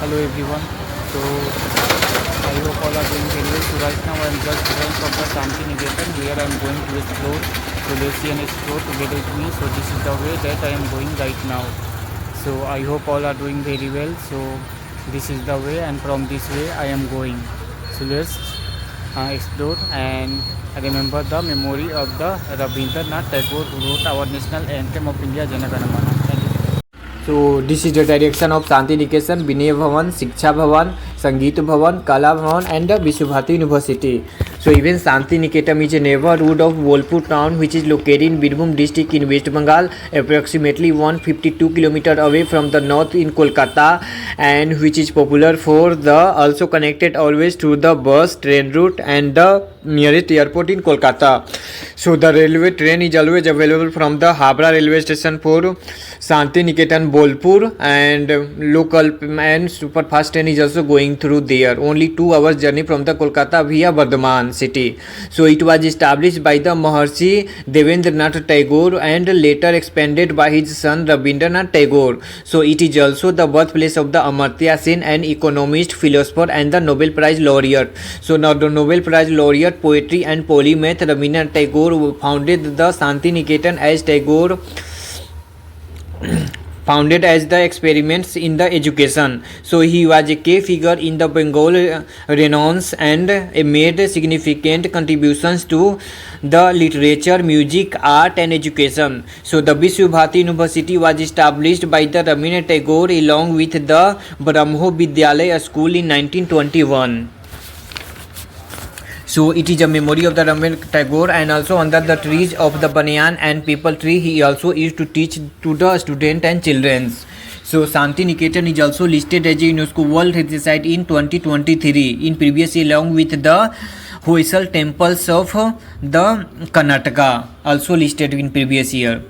Hello everyone. So I hope all are doing very well. So right now I am just returned from the Shanti Niketan where I am going to explore. So let's see and explore together with me. So this is the way that I am going right now. So I hope all are doing very well. So this is the way and from this way I am going. So let's explore and remember the memory of the Rabindranath Tagore who wrote our national anthem of India, Jana Gana Mana. Thank you. So this is the direction of Shanti Niketan, Vinay Bhavan, Shiksha Bhavan, Sangeet Bhavan, Kala Bhavan and the Vishwabhati University. So even Shanti Niketan is a neighborhood of Bolpur town which is located in Birbhum district in West Bengal, approximately 152 km away from the north in Kolkata, and which is popular for the also connected always to the bus, train route and the nearest airport in Kolkata. So the railway train is always available from the Habra railway station for Shanti Niketan Bolpur, and local and superfast train is also going through there. Only 2 hours journey from the Kolkata via Bardhaman city. So it was established by the Maharshi Devendranath Tagore and later expanded by his son Rabindranath Tagore. So it is also the birthplace of the Amartya Sen, an economist, philosopher and the Nobel Prize laureate. So now the Nobel Prize laureate poetry and polymath Rabindranath Tagore founded the Shanti Niketan as Tagore founded as the experiments in the education. So he was a key figure in the Bengal Renaissance and made significant contributions to the literature, music, art and education. So the Vishwabhati University was established by the Rabindranath Tagore along with the Brahmo Vidyalaya school in 1921. So it is a memory of the Rabindranath Tagore, and also under the trees of the banyan and people tree he also used to teach to the student and children. So Shanti Niketan is also listed as a UNESCO World Heritage Site in 2023 in previous year along with the Hoysala temples of the Karnataka also listed in previous year.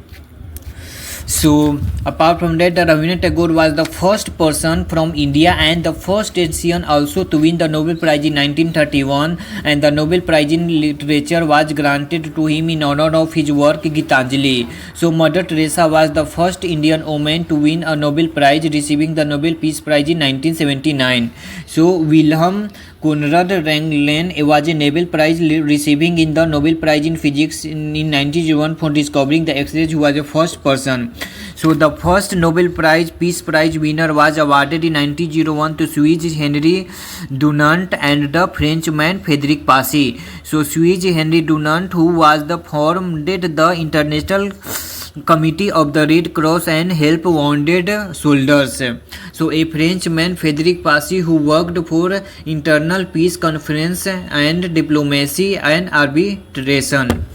So apart from that, the Rabindranath Tagore was the first person from India and the first Asian also to win the Nobel Prize in 1931, and the Nobel Prize in Literature was granted to him in honor of his work Gitanjali. So Mother Teresa was the first Indian woman to win a Nobel Prize, receiving the Nobel Peace Prize in 1979. So Wilhelm Conrad Ranglen was a Nobel Prize receiving in the Nobel Prize in Physics in 1901 for discovering the X-rays, who was the first person. So the first Nobel Prize Peace Prize winner was awarded in 1901 to Swiss Henry Dunant and the Frenchman Frédéric Passy. So Swiss Henry Dunant, who was the founded the International Committee of the Red Cross and help wounded soldiers. So a Frenchman Frédéric Passy, who worked for internal peace conference and diplomacy and arbitration.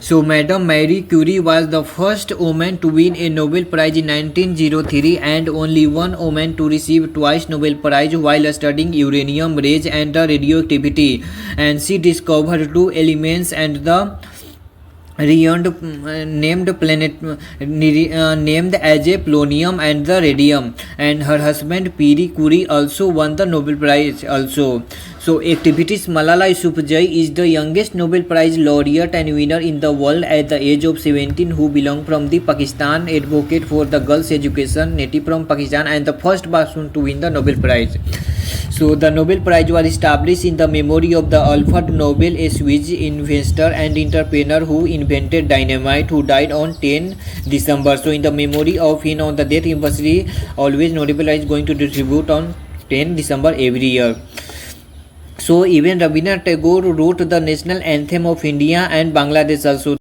So Madame Marie Curie was the first woman to win a Nobel Prize in 1903 and only one woman to receive twice Nobel Prize while studying uranium rays and the radioactivity, and she discovered 2 elements and the named planet named as a polonium and the radium, and her husband Pierre Curie also won the Nobel Prize also. So activities Malala Yousafzai is the youngest Nobel Prize laureate and winner in the world at the age of 17, who belong from the Pakistan, advocate for the girls education, native from Pakistan and the first person to win the Nobel Prize. So the Nobel Prize was established in the memory of the Alfred Nobel, a Swiss inventor and entrepreneur who invented dynamite, who died on 10 December. So in the memory of him on the death anniversary, always Nobel Prize is going to distribute on 10 December every year. So even Rabindranath Tagore wrote the national anthem of India and Bangladesh also.